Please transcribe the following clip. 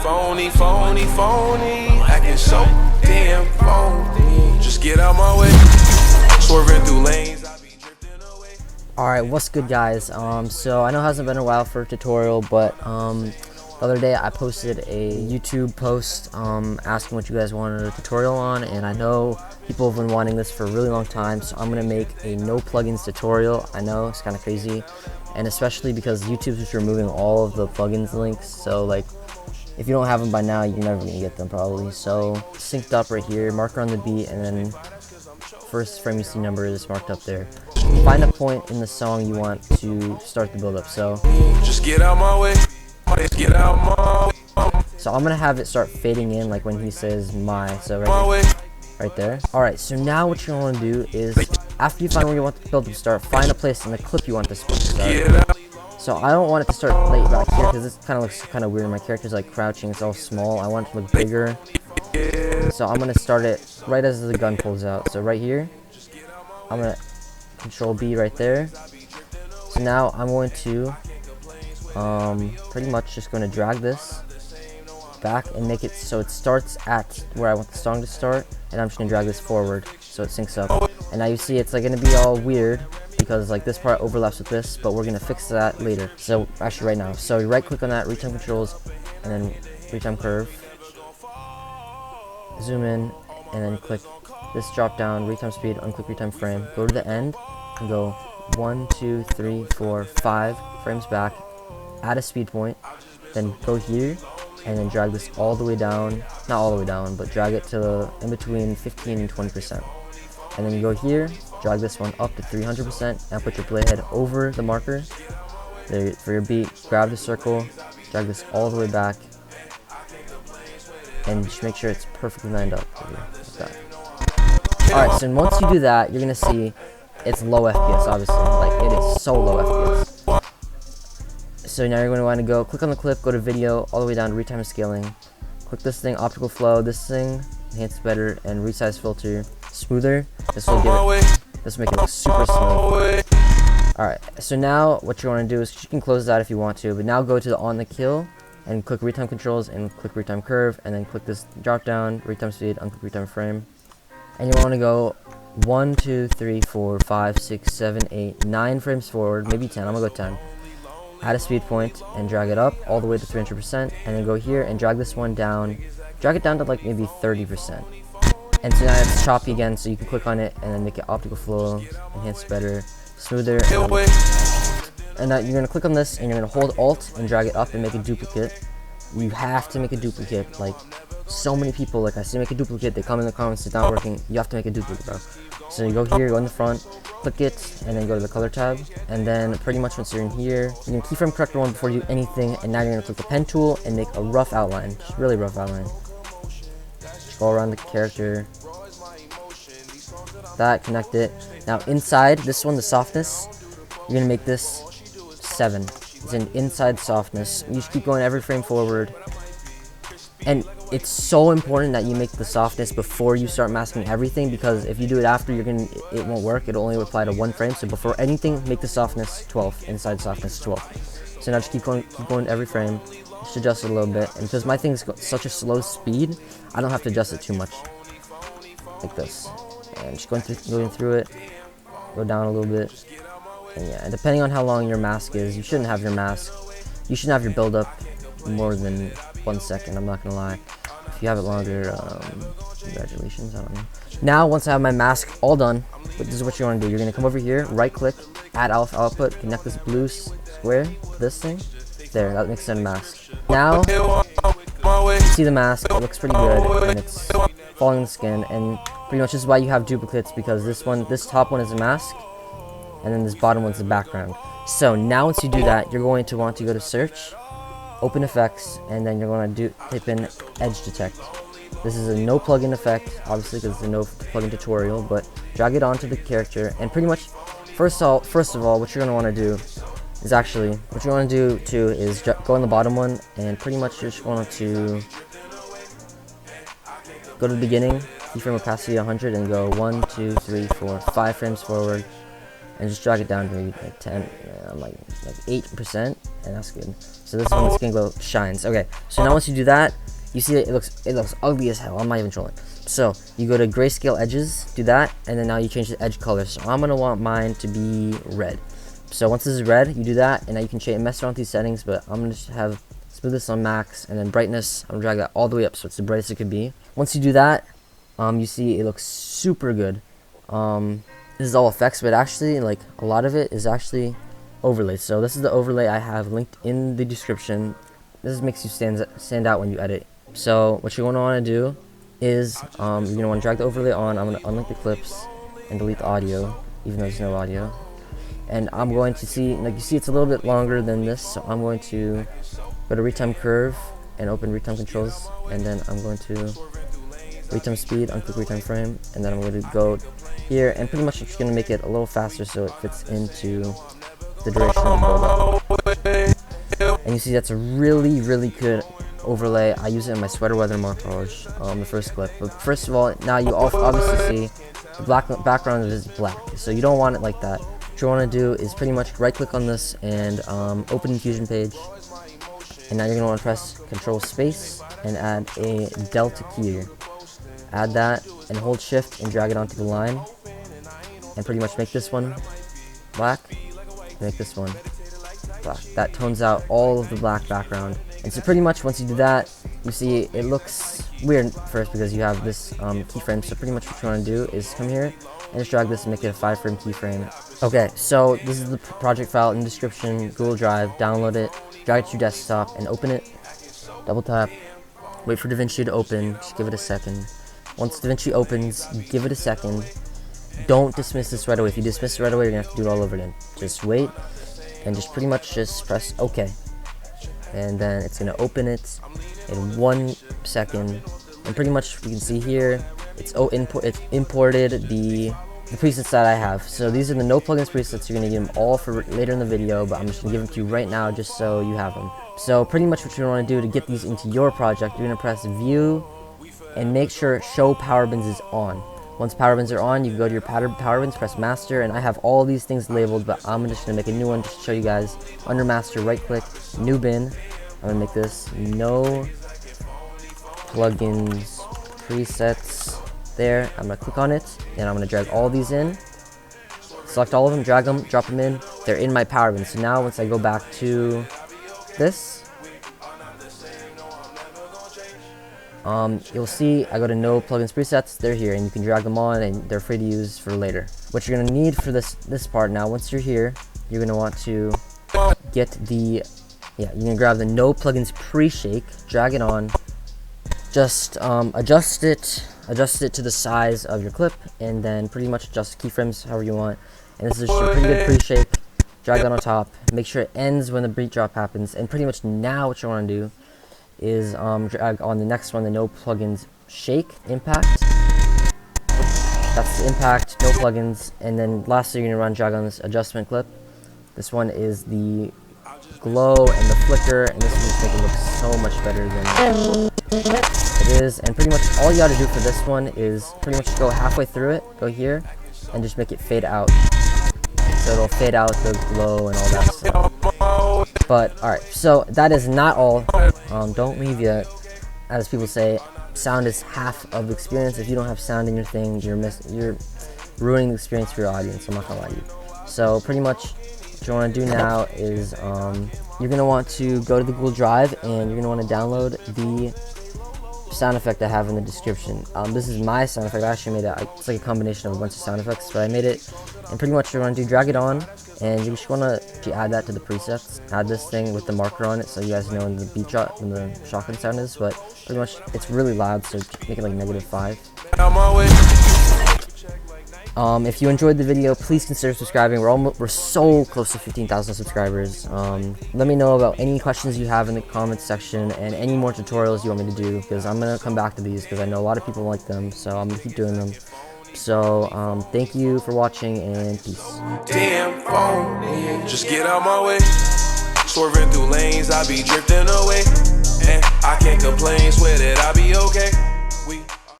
phony, phony, phony. Acting so damn phony. Just get out my way. Swerving through lanes. Alright, what's good, guys? So I know it hasn't been a while for a tutorial, but the other day I posted a YouTube post asking what you guys wanted a tutorial on, and I know people have been wanting this for a really long time, so I'm gonna make a no plugins tutorial. I know it's kind of crazy, and especially because YouTube's just removing all of the plugins links, so like if you don't have them by now, you're never gonna get them probably. So synced up right here, marker on the beat, and then first frame you see number is marked up there. Find a point in the song you want to start the build up. So just get out my way. Get out my way. So I'm gonna have it start fading in like when he says my. So right there. Alright, so now what you want to do is after you find where you want the build to start, find a place in the clip you want this to start. So I don't want it to start late back here because this kind of looks kind of weird. My character's like crouching, it's all small. I want it to look bigger. So I'm gonna start it right as the gun pulls out. So right here, I'm gonna Control B right there. So now I'm going to pretty much just going to drag this back and make it so it starts at where I want the song to start, and I'm just gonna drag this forward so it syncs up. And now you see it's like gonna be all weird because like this part overlaps with this, but we're gonna fix that later. So actually right now, so you right click on that, retime controls, and then retime curve, zoom in, and then click this drop down, retime speed, unclick retime frame, go to the end and go 1, 2, 3, 4, 5 frames back, add a speed point, then go here and then drag this all the way down, not all the way down, but drag it to in between 15 and 20%. And then you go here, drag this one up to 300% and put your playhead over the marker there for your beat, grab the circle, drag this all the way back, and just make sure it's perfectly lined up for you, like that. Alright, so once you do that, you're gonna see it's low FPS, obviously. Like, it is so low FPS. So now you're going to want to go click on the clip, go to video, all the way down to retime scaling. Click this thing, optical flow, this thing, enhance better, and resize filter, smoother. This will make it look super smooth. Alright, so now what you want to do is you can close that if you want to, but now go to the on the kill and click retime controls and click retime curve, and then click this drop down, retime speed, unclick retime frame. And you want to go 1, 2, 3, 4, 5, 6, 7, 8, 9 frames forward, maybe 10. I'm gonna go 10. Add a speed point and drag it up all the way to 300%, and then go here and drag this one down. Drag it down to like maybe 30%. And so now it's choppy again, so you can click on it and then make it optical flow, enhance better, smoother. And now you're gonna click on this and you're gonna hold Alt and drag it up and make a duplicate. You have to make a duplicate. Like, so many people, like I see make a duplicate, they come in the comments, it's not working. You have to make a duplicate, bro. So you go here, go in the front, click it, and then go to the color tab, and then pretty much once you're in here, you can keyframe corrector one before you do anything, and now you're gonna click the pen tool and make a rough outline, just really rough outline. Just go around the character, that, connect it. Now inside this one, the softness, you're gonna make this 7. It's an inside softness. You just keep going every frame forward. And it's so important that you make the softness before you start masking everything, because if you do it after, it won't work. It'll only apply to 1 frame. So before anything, make the softness 12, inside softness 12. So now just keep going every frame. Just adjust it a little bit. And because my thing's such a slow speed, I don't have to adjust it too much. Like this. And just going through it, go down a little bit. And yeah, and depending on how long your mask is, you shouldn't have your mask. You shouldn't have your build up more than 1 second, I'm not gonna lie. If you have it longer, congratulations, I don't know. Now, once I have my mask all done, this is what you want to do. You're gonna come over here, right click, add alpha output, connect this blue square to this thing. There, that makes it a mask. Now, you see the mask, it looks pretty good, and it's following the skin, and pretty much this is why you have duplicates, because this top one is a mask, and then this bottom one's the background. So now once you do that, you're going to want to go to search, open effects, and then you're going to type in edge detect. This is a no plugin effect, obviously, because it's a no plugin tutorial, but drag it onto the character, and pretty much first of all what you're going to want to do is go on the bottom one, and pretty much you're just going to go to the beginning, keyframe opacity 100, and go 1, 2, 3, 4, 5 frames forward, and just drag it down to maybe like 10, like 8%, and that's good. So this is when the skin glow shines. Okay, so now once you do that, you see it looks ugly as hell. I'm not even trolling. So you go to grayscale edges, do that, and then now you change the edge color. So I'm gonna want mine to be red. So once this is red, you do that, and now you can mess around with these settings. But I'm gonna just have smoothness on max, and then brightness, I'm gonna drag that all the way up so it's the brightest it could be. Once you do that, you see it looks super good. This is all effects, but actually, like, a lot of it is actually overlays. So this is the overlay I have linked in the description. This makes you stand out when you edit. So what you're going to want to do is you're going to want to drag the overlay on. I'm going to unlink the clips and delete the audio, even though there's no audio. And I'm going to see, like you see, it's a little bit longer than this. So I'm going to go to retime curve and open retime controls, and then I'm going to retime speed, unclick retime frame, and then I'm going to go here, and pretty much I'm just going to make it a little faster so it fits into the duration of the build-up. And you see that's a really, really good overlay. I use it in my sweater weather montage, the first clip. But first of all, now you obviously see the black background is black, so you don't want it like that. What you want to do is pretty much right click on this and open Infusion page, and now you're going to want to press Control Space and add a delta key here. Add that and hold shift and drag it onto the line, and pretty much make this one black, make this one black. That tones out all of the black background. And so pretty much once you do that, you see it looks weird first because you have this keyframe. So pretty much what you want to do is come here and just drag this and make it a 5-frame keyframe. Okay, so this is the project file in the description, Google Drive. Download it, drag it to your desktop, and open it. Double tap, wait for Davinci to open, just give it a second. Once Davinci opens, give it a second. Don't dismiss this right away. If you dismiss it right away, you're gonna have to do it all over again. Just wait, and just pretty much just press OK. And then it's gonna open it in 1 second. And pretty much you can see here, it's imported the presets that I have. So these are the no plugins presets. You're gonna get them all for later in the video, but I'm just gonna give them to you right now just so you have them. So pretty much what you're gonna do to get these into your project, you're gonna press View and make sure Show Power Bins is on. Once power bins are on, you go to your power bins, press Master, and I have all these things labeled, but I'm just gonna make a new one just to show you guys. Under Master, right click, New Bin. I'm gonna make this No Plugins Presets. There, I'm gonna click on it, and I'm gonna drag all these in. Select all of them, drag them, drop them in. They're in my power bin. So now once I go back to this, you'll see I go to No Plugins Presets. They're here, and you can drag them on, and they're free to use for later. What you're gonna need for this part now, once you're here, you're gonna want to get the you're gonna grab the No Plugins Pre-Shake, drag it on, just adjust it to the size of your clip, and then pretty much adjust keyframes however you want. And this is just a pretty good pre-shake. Drag that on top, make sure it ends when the beat drop happens, and pretty much now what you want to do is drag on the next one, the No Plugins Shake Impact. That's the impact, no plugins. And then lastly, you're gonna drag on this adjustment clip. This one is the glow and the flicker, and this will just make it look so much better than it is. And pretty much all you gotta do for this one is pretty much go halfway through it, go here, and just make it fade out. So it'll fade out the glow and all that stuff. But alright, so that is not all. Don't leave yet. As people say, sound is half of the experience. If you don't have sound in your thing, you're ruining the experience for your audience. I'm not gonna lie to you. So pretty much what you want to do now is you're gonna want to go to the Google Drive, and you're gonna want to download the sound effect I have in the description. This is my sound effect. I actually made it. It's like a combination of a bunch of sound effects, but I made it. And pretty much you're going to do drag it on, and you just want to add that to the presets. Add this thing with the marker on it, so you guys know when the beat drop, when the shotgun sound is. But pretty much it's really loud, so make it like -5. If you enjoyed the video, please consider subscribing. We're so close to 15,000 subscribers. Let me know about any questions you have in the comments section, and any more tutorials you want me to do, because I'm gonna come back to these because I know a lot of people like them, so I'm gonna keep doing them. So thank you for watching, and peace. Damn phone, just get out my way. Swerving through lanes, I be drifting away, and I can't complain, swear that I be okay.